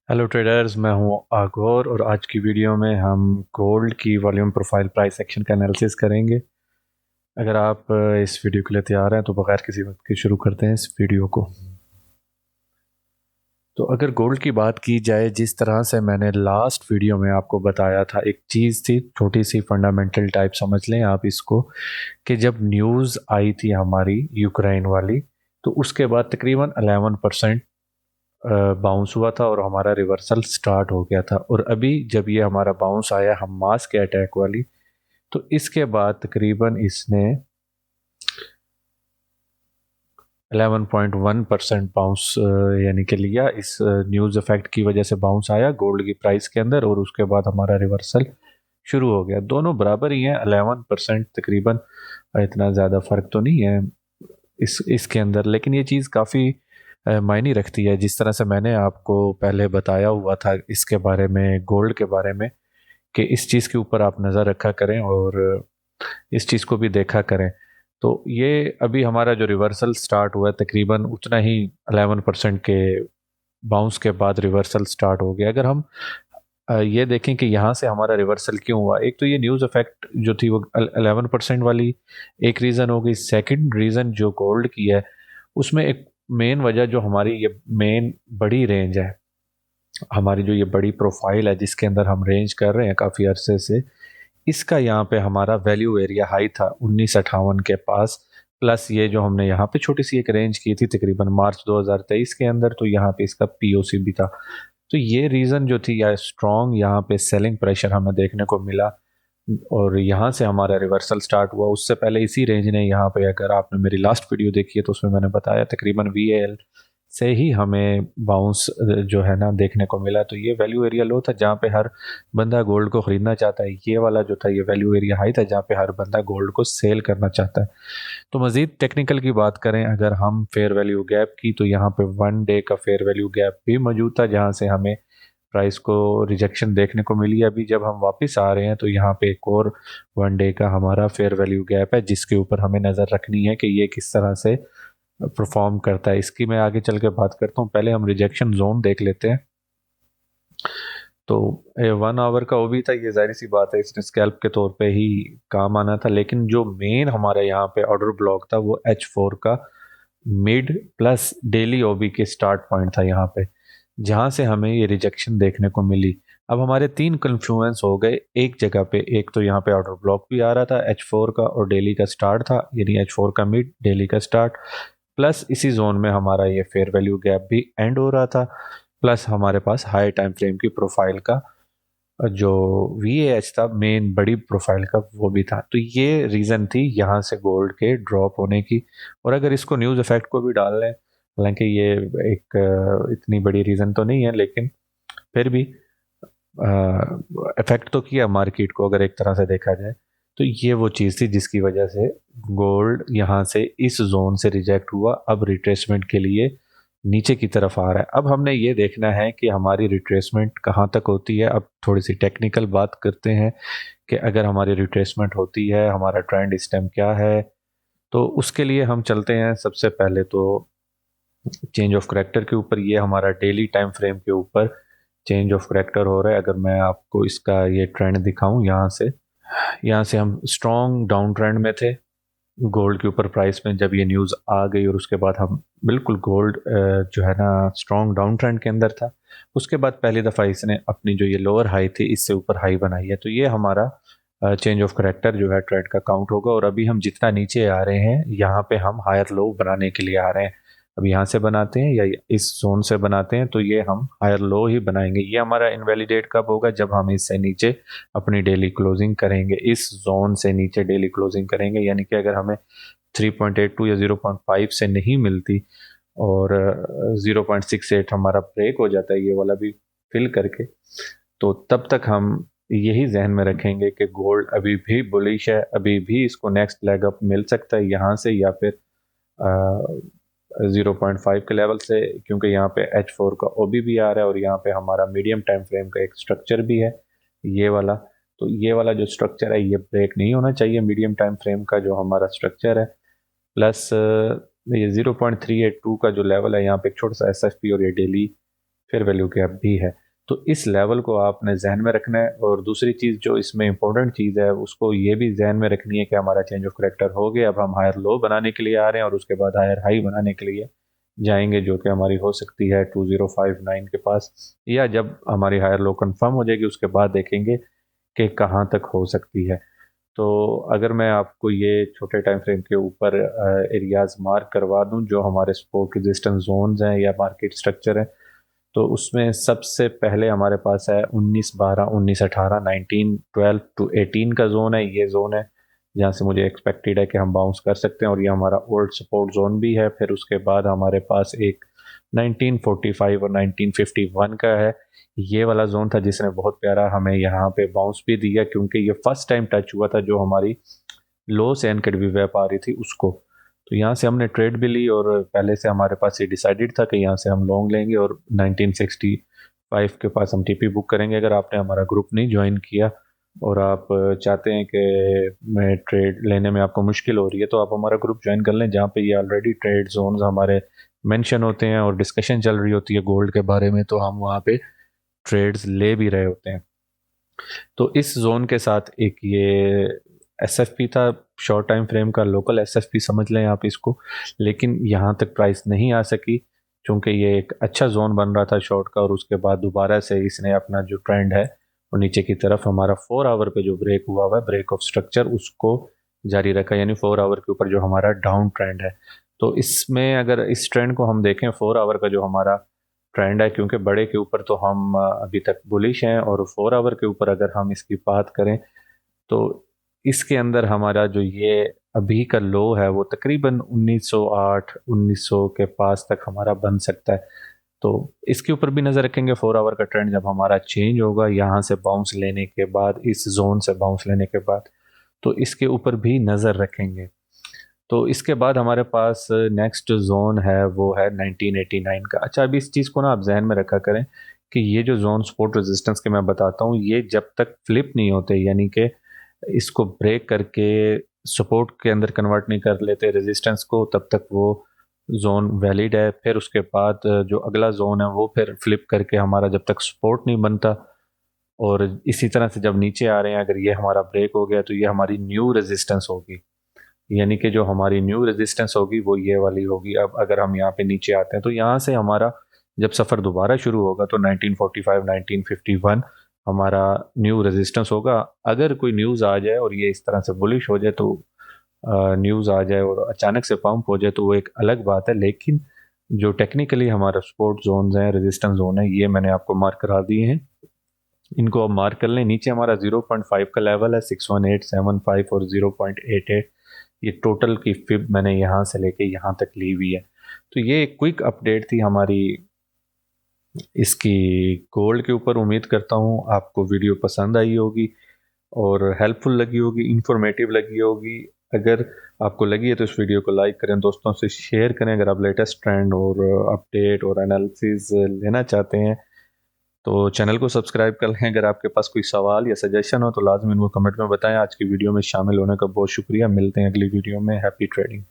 Hello traders, मैं हूं आगोर और आज की वीडियो में हम गोल्ड की वॉल्यूम प्रोफाइल प्राइस एक्शन का एनालिसिस करेंगे। अगर आप इस वीडियो के लिए तैयार हैं तो बगैर किसी वक्त के शुरू करते हैं इस वीडियो को। तो अगर गोल्ड की बात की जाए, जिस तरह से मैंने लास्ट वीडियो में आपको बताया था, एक चीज़ थी छोटी सी फंडामेंटल टाइप, समझ लें आप इसको, कि जब न्यूज़ आई थी हमारी यूक्रेन वाली, तो उसके बाद तकरीबन 11% बाउंस हुआ था और हमारा रिवर्सल स्टार्ट हो गया था। और अभी जब ये हमारा बाउंस आया हमास के अटैक वाली, तो इसके बाद तकरीबन इसने 11.1% बाउंस यानी कि लिया। इस न्यूज़ इफेक्ट की वजह से बाउंस आया गोल्ड की प्राइस के अंदर और उसके बाद हमारा रिवर्सल शुरू हो गया। दोनों बराबर ही हैं, 11% तकरीबन। इतना ज़्यादा फ़र्क तो नहीं है इसके अंदर, लेकिन ये चीज़ काफ़ी मायने रखती है। जिस तरह से मैंने आपको पहले बताया हुआ था इसके बारे में, गोल्ड के बारे में, कि इस चीज़ के ऊपर आप नज़र रखा करें और इस चीज़ को भी देखा करें। तो ये अभी हमारा जो रिवर्सल स्टार्ट हुआ है तकरीबन उतना ही 11% के बाउंस के बाद रिवर्सल स्टार्ट हो गया। अगर हम ये देखें कि यहाँ से हमारा रिवर्सल क्यों हुआ, एक तो ये न्यूज़ इफेक्ट जो थी वो 11% वाली एक रीज़न हो गई। सेकंड रीज़न जो गोल्ड की है, उसमें एक मेन वजह जो हमारी ये मेन बड़ी रेंज है, हमारी जो ये बड़ी प्रोफाइल है जिसके अंदर हम रेंज कर रहे हैं काफ़ी अरसे से, इसका यहाँ पे हमारा वैल्यू एरिया हाई था 1958 के पास। प्लस ये जो हमने यहाँ पे छोटी सी एक रेंज की थी तकरीबन मार्च 2023 के अंदर, तो यहाँ पे इसका पीओसी भी था। तो ये रीज़न जो थी, या स्ट्रॉन्ग यहाँ पे सेलिंग प्रेशर हमें देखने को मिला और यहाँ से हमारा रिवर्सल स्टार्ट हुआ। उससे पहले इसी रेंज ने यहाँ पे, अगर आपने मेरी लास्ट वीडियो देखी है तो उसमें मैंने बताया तकरीबन वीएल से ही हमें बाउंस जो है ना देखने को मिला। तो ये वैल्यू एरिया लो था जहाँ पे हर बंदा गोल्ड को ख़रीदना चाहता है। ये वाला जो था ये वैल्यू एरिया हाई था जहाँ पे हर बंदा गोल्ड को सेल करना चाहता है। तो मज़ीद टेक्निकल की बात करें अगर हम फेयर वैल्यू गैप की, तो यहाँ पे 1 डे का फेयर वैल्यू गैप भी मौजूद था जहाँ से हमें प्राइस को रिजेक्शन देखने को मिली। अभी जब हम वापस आ रहे हैं तो यहाँ पे एक और 1 डे का हमारा फेयर वैल्यू गैप है जिसके ऊपर हमें नज़र रखनी है कि ये किस तरह से परफॉर्म करता है। इसकी मैं आगे चल के बात करता हूँ, पहले हम रिजेक्शन जोन देख लेते हैं। तो 1 आवर का वो भी था, ये जाहिर सी बात है इसने स्कैल्प के तौर पे ही काम आना था, लेकिन जो मेन हमारा यहाँ पे ऑर्डर ब्लॉक था वो H4 का मिड प्लस डेली ओबी के स्टार्ट पॉइंट था यहाँ पे, जहाँ से हमें ये रिजेक्शन देखने को मिली। अब हमारे तीन कन्फ्लुएंस हो गए एक जगह पे, एक तो यहाँ पे ऑर्डर ब्लॉक भी आ रहा था H4 का और डेली का स्टार्ट था, यानी H4 का मिड डेली का स्टार्ट, प्लस इसी जोन में हमारा ये फेयर वैल्यू गैप भी एंड हो रहा था, प्लस हमारे पास हाई टाइम फ्रेम की प्रोफाइल का जो वी एच था, मेन बड़ी प्रोफाइल का, वो भी था। तो ये रीज़न थी यहाँ से गोल्ड के ड्रॉप होने की। और अगर इसको न्यूज़ इफेक्ट को भी डाल लें, हालांकि ये एक इतनी बड़ी रीज़न तो नहीं है, लेकिन फिर भी इफेक्ट तो किया मार्केट को अगर एक तरह से देखा जाए। तो ये वो चीज़ थी जिसकी वजह से गोल्ड यहाँ से इस जोन से रिजेक्ट हुआ, अब रिट्रेसमेंट के लिए नीचे की तरफ आ रहा है। अब हमने ये देखना है कि हमारी रिट्रेसमेंट कहाँ तक होती है। अब थोड़ी सी टेक्निकल बात करते हैं कि अगर हमारी रिट्रेसमेंट होती है हमारा ट्रेंड इस टाइम क्या है। तो उसके लिए हम चलते हैं सबसे पहले तो चेंज ऑफ करेक्टर के ऊपर। ये हमारा डेली टाइम फ्रेम के ऊपर चेंज ऑफ करेक्टर हो रहा है। अगर मैं आपको इसका ये ट्रेंड दिखाऊं, यहाँ से हम स्ट्रॉन्ग डाउन ट्रेंड में थे गोल्ड के ऊपर प्राइस में। जब ये न्यूज़ आ गई और उसके बाद हम बिल्कुल गोल्ड जो है ना स्ट्रॉन्ग डाउन ट्रेंड के अंदर था। उसके बाद पहली दफ़ा इसने अपनी जो ये लोअर हाई थी इससे ऊपर हाई बनाई है, तो ये हमारा चेंज ऑफ करेक्टर जो है ट्रेंड का काउंट होगा। और अभी हम जितना नीचे आ रहे हैं यहाँ पे हम हायर लो बनाने के लिए आ रहे हैं। अब यहाँ से बनाते हैं या इस जोन से बनाते हैं तो ये हम हायर लो ही बनाएंगे। ये हमारा इनवैलिडेट कब होगा, जब हम इससे नीचे अपनी डेली क्लोजिंग करेंगे, इस जोन से नीचे डेली क्लोजिंग करेंगे। यानी कि अगर हमें 3.82 या 0.5 से नहीं मिलती और 0.68 हमारा ब्रेक हो जाता है ये वाला भी फिल करके, तो तब तक हम यही जहन में रखेंगे कि गोल्ड अभी भी बुलिश है, अभी भी इसको नेक्स्ट लेग अप मिल सकता है यहाँ से या फिर 0.5 के लेवल से, क्योंकि यहाँ पे H4 का ओबी भी आ रहा है और यहाँ पे हमारा मीडियम टाइम फ्रेम का एक स्ट्रक्चर भी है ये वाला। तो ये वाला जो स्ट्रक्चर है ये ब्रेक नहीं होना चाहिए, मीडियम टाइम फ्रेम का जो हमारा स्ट्रक्चर है। प्लस ये 0.382 का जो लेवल है यहाँ पे एक छोटा सा एस एफ पी और ये डेली फेयर वैल्यू गैप भी है। तो इस लेवल को आपने जहन में रखना है। और दूसरी चीज़ जो इसमें इंपॉर्टेंट चीज़ है उसको ये भी जहन में रखनी है कि हमारा चेंज ऑफ करेक्टर हो गया, अब हम हायर लो बनाने के लिए आ रहे हैं और उसके बाद हायर हाई बनाने के लिए जाएंगे, जो कि हमारी हो सकती है 2059 के पास, या जब हमारी हायर लो कंफर्म हो जाएगी उसके बाद देखेंगे कि कहाँ तक हो सकती है। तो अगर मैं आपको ये छोटे टाइम फ्रेम के ऊपर एरियाज मार्क करवा दूं जो हमारे सपोर्ट रेजिस्टेंस जोन्स हैं या मार्केट स्ट्रक्चर है, तो उसमें सबसे पहले हमारे पास है 19-12, 19-18, 19-12 टू 18 का जोन है। ये जोन है जहाँ से मुझे एक्सपेक्टेड है कि हम बाउंस कर सकते हैं और ये हमारा ओल्ड सपोर्ट जोन भी है। फिर उसके बाद हमारे पास एक 1945 और 1951 का है। ये वाला जोन था जिसने बहुत प्यारा हमें यहाँ पे बाउंस भी दिया, क्योंकि ये फर्स्ट टाइम टच हुआ था जो हमारी लो से एनकेडवी वेप आ रही थी उसको। तो यहाँ से हमने ट्रेड भी ली और पहले से हमारे पास ये डिसाइडेड था कि यहाँ से हम लॉन्ग लेंगे और 1965 के पास हम टीपी बुक करेंगे। अगर आपने हमारा ग्रुप नहीं ज्वाइन किया और आप चाहते हैं कि मैं ट्रेड लेने में आपको मुश्किल हो रही है, तो आप हमारा ग्रुप ज्वाइन कर लें, जहाँ पे ये ऑलरेडी ट्रेड जोन्स हमारे मेंशन होते हैं और डिस्कशन चल रही होती है गोल्ड के बारे में, तो हम वहाँ पे ट्रेड्स ले भी रहे होते हैं। तो इस जोन के साथ एक ये एसएफपी था, शॉर्ट टाइम फ्रेम का लोकल एसएफपी समझ लें आप इसको, लेकिन यहाँ तक प्राइस नहीं आ सकी क्योंकि ये एक अच्छा जोन बन रहा था शॉर्ट का, और उसके बाद दोबारा से इसने अपना जो ट्रेंड है और नीचे की तरफ हमारा 4 आवर पे जो ब्रेक हुआ है, ब्रेक ऑफ स्ट्रक्चर, उसको जारी रखा, यानी 4 आवर के ऊपर जो हमारा डाउन ट्रेंड है। तो इसमें अगर इस ट्रेंड को हम देखें 4 आवर का जो हमारा ट्रेंड है, क्योंकि बड़े के ऊपर तो हम अभी तक बुलिश हैं, और 4 आवर के ऊपर अगर हम इसकी बात करें तो इसके अंदर हमारा जो ये अभी का लो है वो तकरीबन 1908 1900 के पास तक हमारा बन सकता है। तो इसके ऊपर भी नज़र रखेंगे 4 आवर का ट्रेंड जब हमारा चेंज होगा यहाँ से बाउंस लेने के बाद, इस जोन से बाउंस लेने के बाद, तो इसके ऊपर भी नज़र रखेंगे। तो इसके बाद हमारे पास नेक्स्ट जोन है वो है 1989 का। अच्छा, अभी इस चीज़ को ना आप जहन में रखा करें कि ये जो जोन सपोर्ट रेजिस्टेंस के मैं बताता हूँ, ये जब तक फ्लिप नहीं होते, यानी कि इसको ब्रेक करके सपोर्ट के अंदर कन्वर्ट नहीं कर लेते रेजिस्टेंस को, तब तक वो जोन वैलिड है। फिर उसके बाद जो अगला जोन है वो फिर फ्लिप करके हमारा जब तक सपोर्ट नहीं बनता, और इसी तरह से जब नीचे आ रहे हैं अगर ये हमारा ब्रेक हो गया तो ये हमारी न्यू रेजिस्टेंस होगी, यानी कि जो हमारी न्यू रेजिस्टेंस होगी वो ये वाली होगी। अब अगर हम यहाँ पे नीचे आते हैं तो यहाँ से हमारा जब सफ़र दोबारा शुरू होगा तो 1945 1951 हमारा न्यू रेजिस्टेंस होगा। अगर कोई न्यूज़ आ जाए और ये इस तरह से बुलिश हो जाए, तो न्यूज़ आ जाए और अचानक से पंप हो जाए, तो वो एक अलग बात है। लेकिन जो टेक्निकली हमारा सपोर्ट जोन्स हैं, रेजिस्टेंस जोन है, ये मैंने आपको मार्क करा दिए हैं, इनको आप मार्क कर लें। नीचे हमारा 0.5 का लेवल है, 61875 और 0.88, ये टोटल की फिब मैंने यहाँ से लेके यहाँ तक ली हुई है। तो ये एक क्विक अपडेट थी हमारी इसकी गोल्ड के ऊपर। उम्मीद करता हूँ आपको वीडियो पसंद आई होगी और हेल्पफुल लगी होगी, इंफॉर्मेटिव लगी होगी। अगर आपको लगी है तो इस वीडियो को लाइक करें, दोस्तों से शेयर करें। अगर आप लेटेस्ट ट्रेंड और अपडेट और एनालिसिस लेना चाहते हैं तो चैनल को सब्सक्राइब कर लें। अगर आपके पास कोई सवाल या सजेशन हो तो लाजमी इनको कमेंट में बताएं। आज की वीडियो में शामिल होने का बहुत शुक्रिया। मिलते हैं अगली वीडियो में। Happy trading.